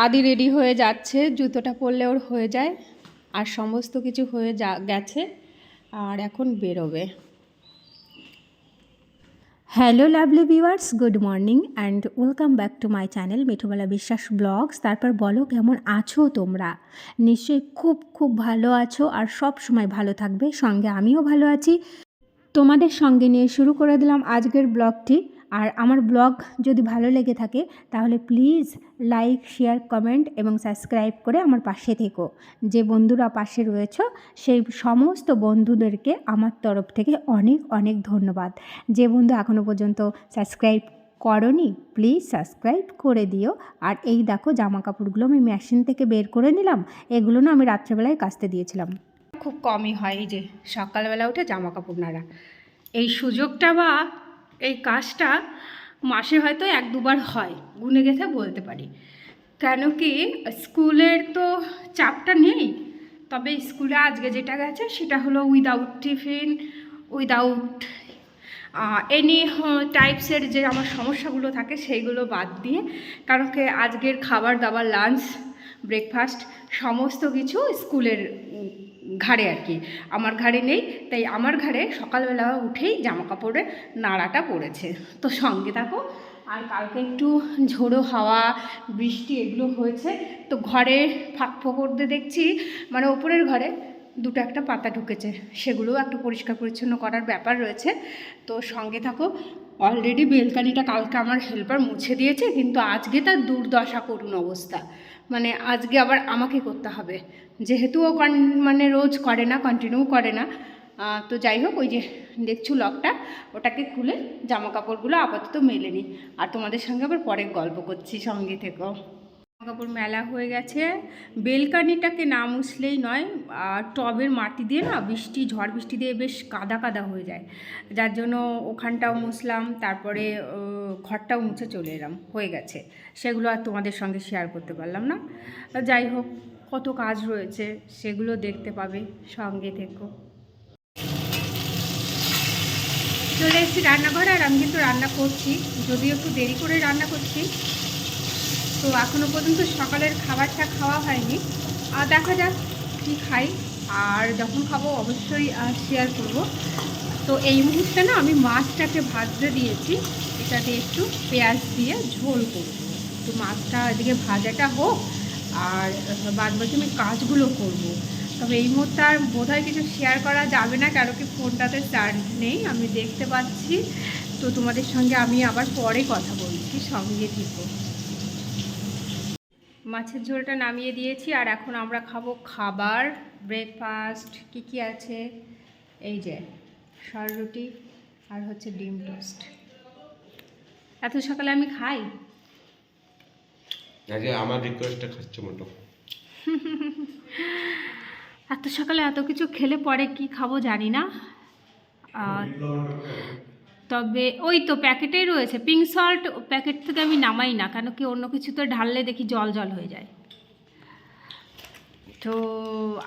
আদি রেডি হয়ে যাচ্ছে, জুতোটা পরলে ওর হয়ে যায় আর সমস্ত কিছু হয়ে গেছে আর এখন বেরোবে। Hello lovely viewers, good morning and welcome back to my channel Mithubala Biswas vlogs. তারপর বলো কেমন আছো তোমরা? নিশ্চয়ই খুব খুব ভালো আছো আর সব সময় ভালো থাকবে। সঙ্গে আমিও ভালো আছি। তোমাদের সঙ্গে নিয়ে শুরু করে দিলাম আজকের ব্লগটি। আর আমার ব্লগ যদি ভালো লেগে থাকে তাহলে প্লিজ লাইক, শেয়ার, কমেন্ট এবং সাবস্ক্রাইব করে আমার পাশে থেকো। যে বন্ধুরা পাশে রয়েছে সেই সমস্ত বন্ধুদেরকে আমার তরফ থেকে অনেক অনেক ধন্যবাদ। যে বন্ধু এখনও পর্যন্ত সাবস্ক্রাইব করনি প্লিজ সাবস্ক্রাইব করে দিও। আর এই দেখো জামা কাপড়গুলো আমি মেশিন থেকে বের করে নিলাম। এগুলো না আমি রাত্রেবেলায় কাচতে দিয়েছিলাম। খুব কমই হয় এই যে সকালবেলা উঠে জামা কাপড় নাড়া, এই সুযোগটা বা এই কাজটা মাসে হয়তো 1-2বার হয়, গুনে গেছে বলতে পারি। কেন কি স্কুলের তো চাপটা নেই, তবে স্কুলে আজকে যেটা গেছে সেটা হলো উইদাউট টিফিন, উইদাউট এনি টাইপসের যে আমার সমস্যাগুলো থাকে সেইগুলো বাদ দিয়ে, কারণ কি আজকের খাবার দাবার, লাঞ্চ, ব্রেকফাস্ট সমস্ত কিছু স্কুলের ঘাড়ে আর কি, আমার ঘাড়ে নেই। তাই আমার ঘাড়ে সকালবেলা উঠেই জামা কাপড়ে নাড়াটা পড়েছে। তো সঙ্গে থাকো। আর কালকে একটু ঝোড়ো হাওয়া, বৃষ্টি এগুলো হয়েছে, তো ঘরে ফাঁক ফোকরতে দেখছি মানে ওপরের ঘরে দুটো একটা পাতা ঢুকেছে, সেগুলোও একটু পরিষ্কার পরিচ্ছন্ন করার ব্যাপার রয়েছে। তো সঙ্গে থাকো। অলরেডি বেলকানিটা কালকে আমার হেল্পার মুছে দিয়েছে, কিন্তু আজকে তার দুর্দশা করুণ অবস্থা। মানে আজকে আবার আমাকে করতে হবে, যেহেতু ও মানে রোজ করে না, কন্টিনিউ করে না। তো যাই হোক, ওই যে দেখছো লকটা, ওটাকে খুলে জামা কাপড়গুলো আপাতত মেলে নিই। আর তোমাদের সঙ্গে আবার পরে গল্প করছি, সঙ্গে থেকো। কাপড় মেলা হয়ে গেছে। বেলকানিটাকে না মুছলেই নয়, টবের মাটি দিয়ে না ঝড় বৃষ্টি দিয়ে বেশ কাদা কাদা হয়ে যায়, যার জন্য ওখানটাও মুছলাম, তারপরে ঘরটাও মুছে চলে এলাম, হয়ে গেছে। সেগুলো আর তোমাদের সঙ্গে শেয়ার করতে পারলাম না। যাই হোক, কত কাজ রয়েছে সেগুলো দেখতে পাবে, সঙ্গে থেকো। চলে এসেছি রান্নাঘরে, আর আমি কিন্তু রান্না করছি, যদিও একটু দেরি করে রান্না করছি। তো এখনও পর্যন্ত সকালের খাবারটা খাওয়া হয়নি, আর দেখা যাক কী খাই, আর যখন খাবো অবশ্যই শেয়ার করব। তো এই মুহূর্তে না আমি মাছটাকে ভাজতে দিয়েছি, এটা দিয়ে একটু পেঁয়াজ দিয়ে ঝোল করব। তো মাছটা এদিকে ভাজাটা হোক, আর বাদ বাকি আমি কাজগুলো করব। তবে এই মুহূর্তে আর বোধহয় কিছু শেয়ার করা যাবে না, কারণ কি ফোনটাতে চার্জ নেই, আমি দেখতে পাচ্ছি। তো তোমাদের সঙ্গে আমি আবার পরে কথা বলছি, সঙ্গে থেকো। মাছের ঝোলটা নামিয়ে দিয়েছি, আর এখন আমরা খাবো খাবার, ব্রেকফাস্ট। কি আছে, এই যে রুটি আর হচ্ছে ডিম টোস্ট। এত সকালে আমি খাই? আগে আমার রিকোয়েস্টটা খাচ্ছে মোটো। এত সকালে এত কিছু খেলে পরে কি খাবো জানি না। তবে ওই তো প্যাকেটেই রয়েছে পিঙ্ক সল্ট, প্যাকেট থেকে আমি নামাই না, কেন কি অন্য কিছুতে ঢাললে দেখি জল জল হয়ে যায়। তো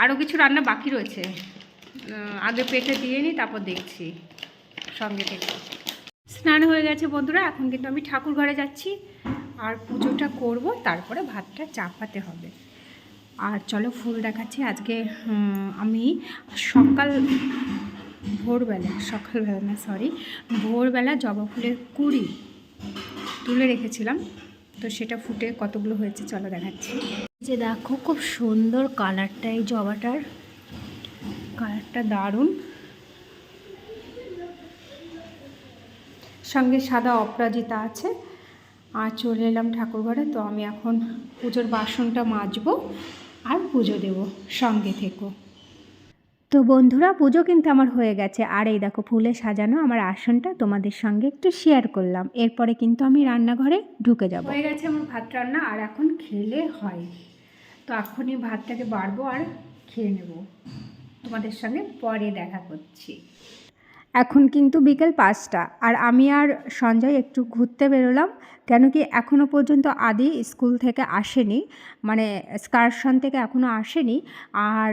আরও কিছু রান্না বাকি রয়েছে, আগে পেটে দিয়ে নিই, তারপর দেখছি, সঙ্গে থেকে। স্নান হয়ে গেছে বন্ধুরা, এখন কিন্তু আমি ঠাকুর ঘরে যাচ্ছি, আর পুজোটা করব, তারপরে ভাতটা চাপাতে হবে। আর চলো ফুল দেখাচ্ছি। আজকে আমি ভোরবেলা জবা ফুলের কুঁড়ি তুলে রেখেছিলাম, তো সেটা ফুটে কতগুলো হয়েছে চলো দেখাচ্ছি। যে দেখো খুব সুন্দর কালারটা, এই জবাটার কালারটা দারুণ, সঙ্গে সাদা অপরাজিতা আছে। আর চলে এলাম ঠাকুর ঘরে। তো আমি এখন পুজোর বাসনটা মাজবো আর পুজো দেব, সঙ্গে থেকো। তো বন্ধুরা পুজো কিন্তু আমার হয়ে গেছে, আর এই দেখো ফুলে সাজানো আমার আসনটা তোমাদের সঙ্গে একটু শেয়ার করলাম। এরপরে কিন্তু আমি রান্নাঘরে ঢুকে যাব। হয়ে গেছে আমার ভাত রান্না, আর এখন খেলে হয়। তো এখনই ভাতটাকে বাড়বো আর খেয়ে নেব, তোমাদের সঙ্গে পরে দেখা করছি। এখন কিন্তু বিকেল 5টা, আর আমি আর সঞ্জয় একটু ঘুরতে বেরোলাম, কেন কি এখনও পর্যন্ত আদি স্কুল থেকে আসেনি, মানে এক্সকারশন থেকে এখনও আসেনি। আর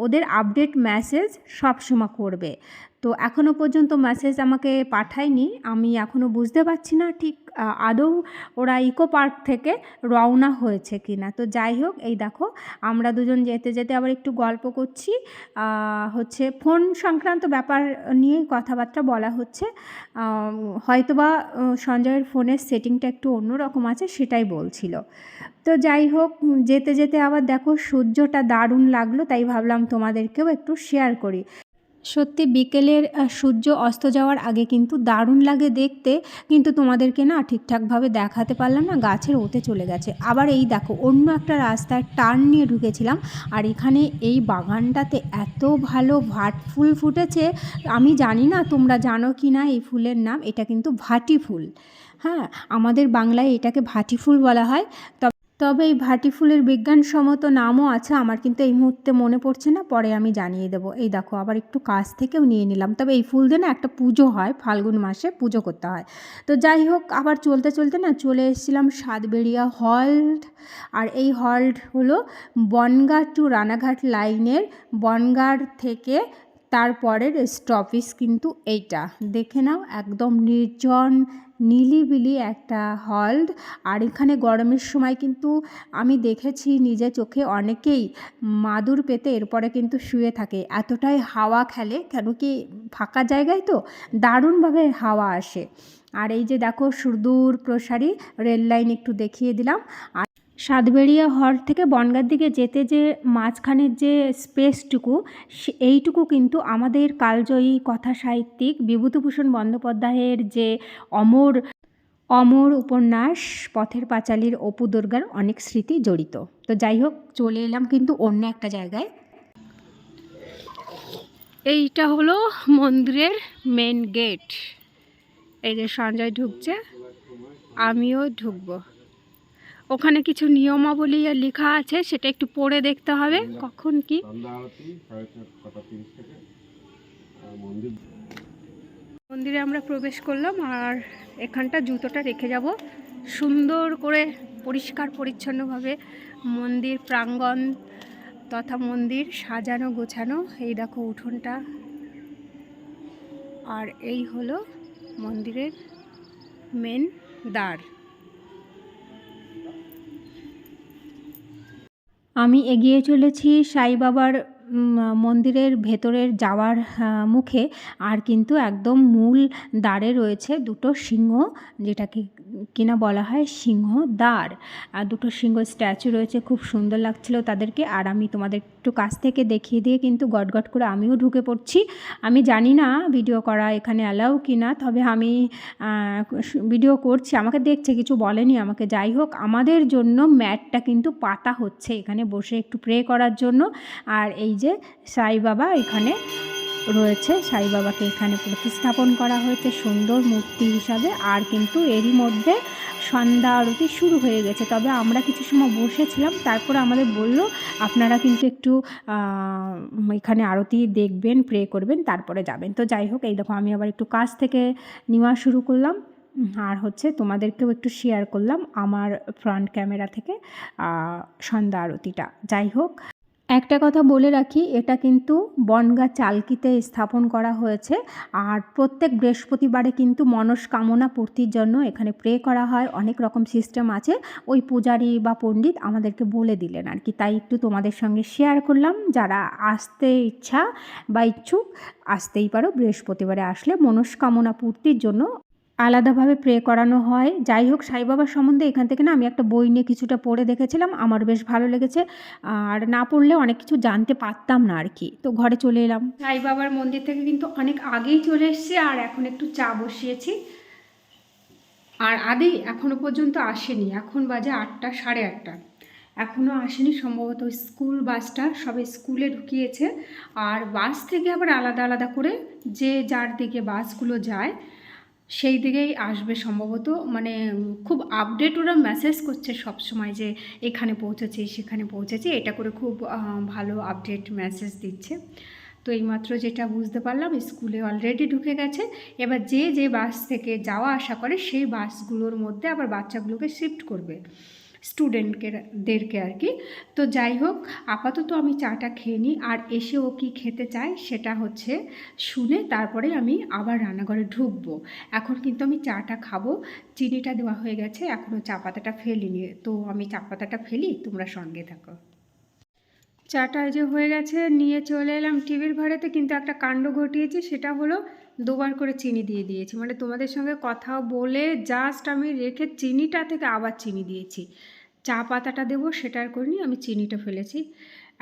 ওদের আপডেট মেসেজ সব সময় করবে, তো এখনও পর্যন্ত মেসেজ আমাকে পাঠায়নি। আমি এখনও বুঝতে পারছি না ঠিক আদৌ ওরা ইকো পার্ক থেকে রওনা হয়েছে কি না। তো যাই হোক, এই দেখো আমরা দুজন যেতে যেতে আবার একটু গল্প করছি, হচ্ছে ফোন সংক্রান্ত ব্যাপার নিয়েই কথাবার্তা বলা হচ্ছে। হয়তোবা সঞ্জয়ের ফোনের সেটিংটা একটু অন্যরকম আছে, সেটাই বলছিল। তো যাই হোক, যেতে যেতে আবার দেখো সূর্যটা দারুণ লাগলো, তাই ভাবলাম তোমাদেরকেও একটু শেয়ার করি। সত্যি বিকেলের সূর্য অস্ত যাওয়ার আগে কিন্তু দারুণ লাগে দেখতে, কিন্তু তোমাদেরকে না ঠিকঠাকভাবে দেখাতে পারলাম না, গাছের ওতে চলে গেছে। আবার এই দেখো অন্য একটা রাস্তায় টার্ন নিয়ে ঢুকেছিলাম, আর এখানে এই বাগানটাতে এত ভালো ভাট ফুল ফুটেছে। আমি জানি না তোমরা জানো কি না এই ফুলের নাম, এটা কিন্তু ভাটি ফুল। হ্যাঁ, আমাদের বাংলায় এটাকে ভাটি ফুল বলা হয়। তবে এই ভাটি ফুলের বিজ্ঞানসম্মত নামও আছে, আমার কিন্তু এই মুহূর্তে মনে পড়ছে না, পরে আমি জানিয়ে দেবো। এই দেখো আবার একটু কাছ থেকেও নিয়ে নিলাম। তবে এই ফুল দিয়ে না একটা পুজো হয়, ফাল্গুন মাসে পুজো করতে হয়। তো যাই হোক, আবার চলতে চলতে না চলে এসেছিলাম সাতবেড়িয়া হল্ট। আর এই হল্ট হলো বনগাঁ টু রানাঘাট লাইনের, বনগাঁর থেকে তারপরের স্টপেজ কিন্তু এইটা। দেখে নাও, একদম নির্জন নিলিবিলি একটা হল্ট। আর এখানে গরমের সময় কিন্তু আমি দেখেছি নিজে চোখে অনেকেই মাদুর পেতে এরপরে কিন্তু শুয়ে থাকে, এতটাই হাওয়া খেলে। কেন কি ফাঁকা জায়গায় তো দারুণভাবে হাওয়া আসে। আর এই যে দেখো সুদূর প্রসারী রেল লাইন একটু দেখিয়ে দিলাম। আর সাতবেড়িয়া হল্ট থেকে বনগাঁর দিকে যেতে যে মাঝখানের যে স্পেসটুকু, এইটুকু কিন্তু আমাদের কালজয়ী কথা সাহিত্যিক বিভূতিভূষণ বন্দ্যোপাধ্যায়ের যে অমর অমর উপন্যাস পথের পাঁচালীর অপু দুর্গার অনেক স্মৃতি জড়িত। তো যাই হোক, চলে এলাম কিন্তু অন্য একটা জায়গায়। এইটা হলো মন্দিরের মেন গেট। এই যে সঞ্জয় ঢুকছে, আমিও ঢুকবো। ওখানে কিছু নিয়মাবলী লেখা আছে, সেটা একটু পড়ে দেখতে হবে কখন কি। মন্দিরে আমরা প্রবেশ করলাম, আর এখানটা জুতোটা রেখে যাব। সুন্দর করে পরিষ্কার পরিচ্ছন্নভাবে মন্দির প্রাঙ্গণ তথা মন্দির সাজানো গোছানো। এই দেখো উঠোনটা, আর এই হলো মন্দিরের মেন দ্বার। আমি এগিয়ে চলেছি সাই বাবার মন্দিরের ভেতরের যাওয়ার মুখে। আর কিন্তু একদম মূল দ্বারে রয়েছে দুটো সিংহ, যেটাকে কিনা বলা হয় সিংহ দ্বার। আর দুটো সিংহ স্ট্যাচু রয়েছে, খুব সুন্দর লাগছিল তাদেরকে। আর আমি তোমাদের একটু কাছ থেকে দেখিয়ে দিয়ে কিন্তু গটগট করে আমিও ঢুকে পড়ছি। আমি জানি না ভিডিও করা এখানে অ্যালাউ কি না, তবে আমি ভিডিও করছি, আমাকে দেখছে, কিছু বলেনি আমাকে। যাই হোক, আমাদের জন্য ম্যাটটা কিন্তু পাতা হচ্ছে এখানে বসে একটু প্রে করার জন্য। আর এই যে সাই বাবা এখানে রয়েছে, সাই বাবাকে এখানে প্রতিস্থাপন করা হয়েছে সুন্দর মূর্তি হিসাবে। আর কিন্তু এরই মধ্যে সন্ধ্যা আরতি শুরু হয়ে গেছে। তবে আমরা কিছু সময় বসেছিলাম, তারপরে আমাদের বলল আপনারা কিন্তু একটু এখানে আরতি দেখবেন, প্রে করবেন, তারপরে যাবেন। তো যাই হোক, এই দেখো আমি আবার একটু কাছ থেকে নেওয়া শুরু করলাম, আর হচ্ছে তোমাদেরকেও একটু শেয়ার করলাম আমার ফ্রন্ট ক্যামেরা থেকে সন্ধ্যা আরতিটা। যাই হোক, একটা কথা বলে রাখি, এটা কিন্তু বনগাঁ চালকিতে স্থাপন করা হয়েছে। আর প্রত্যেক বৃহস্পতিবারে কিন্তু মনস্কামনা পূর্তির জন্য এখানে প্রে করা হয়। অনেক রকম সিস্টেম আছে, ওই পূজারি বা পণ্ডিত আমাদেরকে বলে দিলেন আর কি, তাই একটু তোমাদের সঙ্গে শেয়ার করলাম। যারা আসতে ইচ্ছা বা ইচ্ছুক আসতেই পারো, বৃহস্পতিবারে আসলে মনস্কামনা পূর্তির জন্য আলাদাভাবে প্রে করানো হয়। যাই হোক, সাই বাবার সম্বন্ধে এখান থেকে না আমি একটা বই নিয়ে কিছুটা পড়ে দেখেছিলাম, আমার বেশ ভালো লেগেছে। আর না পড়লে অনেক কিছু জানতে পারতাম না আর কি। তো ঘরে চলে এলাম। সাই বাবার মন্দির থেকে কিন্তু অনেক আগেই চলে এসেছি, আর এখন একটু চা বসিয়েছি। আর আদি এখনও পর্যন্ত আসেনি, এখন বাজে 8টা, 8:30। এখনও আসেনি, সম্ভবত স্কুল বাসটা সবে স্কুলে ঢুকিয়েছে। আর বাস থেকে আবার আলাদা আলাদা করে যে যার দিকে বাসগুলো যায় সেই দিকেই আসবে সম্ভবত। মানে খুব আপডেট ওরা মেসেজ করছে সব সময় যে এখানে পৌঁছেছি সেখানে পৌঁছেছি, এটা করে খুব ভালো আপডেট মেসেজ দিচ্ছে। তো এইমাত্র যেটা বুঝতে পারলাম স্কুলে অলরেডি ঢুকে গেছে। এবার যে যে বাস থেকে যাওয়া আসা করে সেই বাসগুলোর মধ্যে আবার বাচ্চাগুলোকে শিফট করবে, স্টুডেন্টদেরকে আর কি। তো যাই হোক, আপাতত আমি চাটা খেয়ে নিই, আর এসে ও কী খেতে চায় সেটা হচ্ছে শুনে তারপরে আমি আবার রান্নাঘরে ঢুকবো। এখন কিন্তু আমি চাটা খাবো, চিনিটা দেওয়া হয়ে গেছে, এখনও চা পাতাটা ফেলিনি। তো আমি চা পাতাটা ফেলি, তোমরা সঙ্গে থাকো। চাটা যে হয়ে গেছে, নিয়ে চলে এলাম টিভির ঘরেতে, কিন্তু একটা কাণ্ড ঘটিয়েছি, সেটা হলো দুবার করে চিনি দিয়ে দিয়েছি। মানে তোমাদের সঙ্গে কথা বলে জাস্ট আমি রেখে চিনিটা থেকে আবার চিনি দিয়েছি। চা পাতাটা দেবো সেটা আর করিনি, আমি চিনিটা ফেলেছি।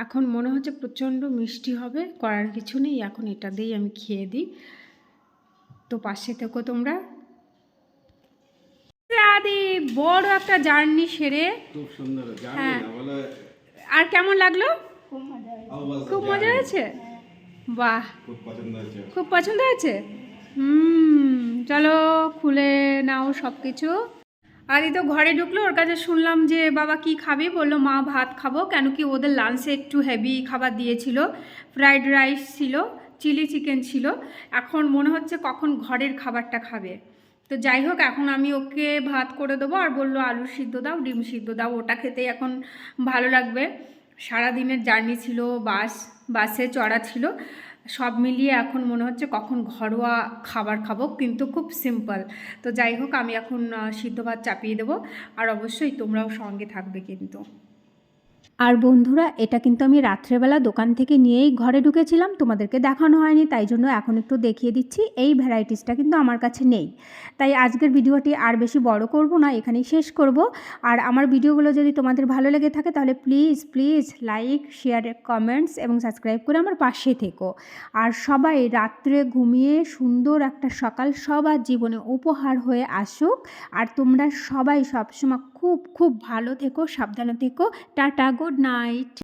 এখন মনে হচ্ছে প্রচণ্ড মিষ্টি হবে, করার কিছু নেই, এখন এটা দিয়েই আমি খেয়ে দিই। তো পাশে থেকো তোমরা। আদি বড় একটা জার্নি সেরে, খুব সুন্দর হ্যাঁ। জানি না বলে আর কেমন লাগলো? খুব মজা জানি। হয়েছে, বাহ, খুব পছন্দ হয়েছে। খুব পছন্দ হয়েছে। চলো খুলে নাও সব কিছু। আদি তো ঘরে ঢুকলো, ওর কাছে শুনলাম যে বাবা কি খাবি, বললো মা ভাত খাবো, কেন কি ওদের লাঞ্চে একটু হেভি খাবার দিয়েছিল, ফ্রাইড রাইস ছিল, চিলি চিকেন ছিল। এখন মনে হচ্ছে কখন ঘরের খাবারটা খাবে। তো যাই হোক, এখন আমি ওকে ভাত করে দেবো, আর বললো আলু সিদ্ধ দাও, ডিম সিদ্ধ দাও, ওটা খেতেই এখন ভালো লাগবে। সারাদিনের জার্নি ছিল, বাসে চড়া ছিল, সব মিলিয়ে এখন মনে হচ্ছে কখন ঘরোয়া খাবার খাবো, কিন্তু খুব সিম্পল। তো যাই হোক, আমি এখন সিদ্ধ ভাত চাপিয়ে দেবো, আর অবশ্যই তোমরাও সঙ্গে থাকবে কিন্তু। আর বন্ধুরা, এটা কিন্তু আমি রাত্রেবেলা দোকান থেকে নিয়েই ঘরে ঢুকেছিলাম, তোমাদেরকে দেখানো হয়নি, তাই জন্য এখন একটু দেখিয়ে দিচ্ছি। এই ভ্যারাইটিসটা কিন্তু আমার কাছে নেই, তাই আজকের ভিডিওটি আর বেশি বড় করব না, এখানেই শেষ করব। আর আমার ভিডিওগুলো যদি তোমাদের ভালো লেগে থাকে তাহলে please please like, share, comments এবং সাবস্ক্রাইব করে আমার পাশে থেকো। আর সবাই রাত্রে ঘুমিয়ে সুন্দর একটা সকাল সবার জীবনে উপহার হয়ে আসুক। আর তোমরা সবাই সবসময় খুব খুব ভালো থেকো, সাবধানে থেকো। Tata, good night.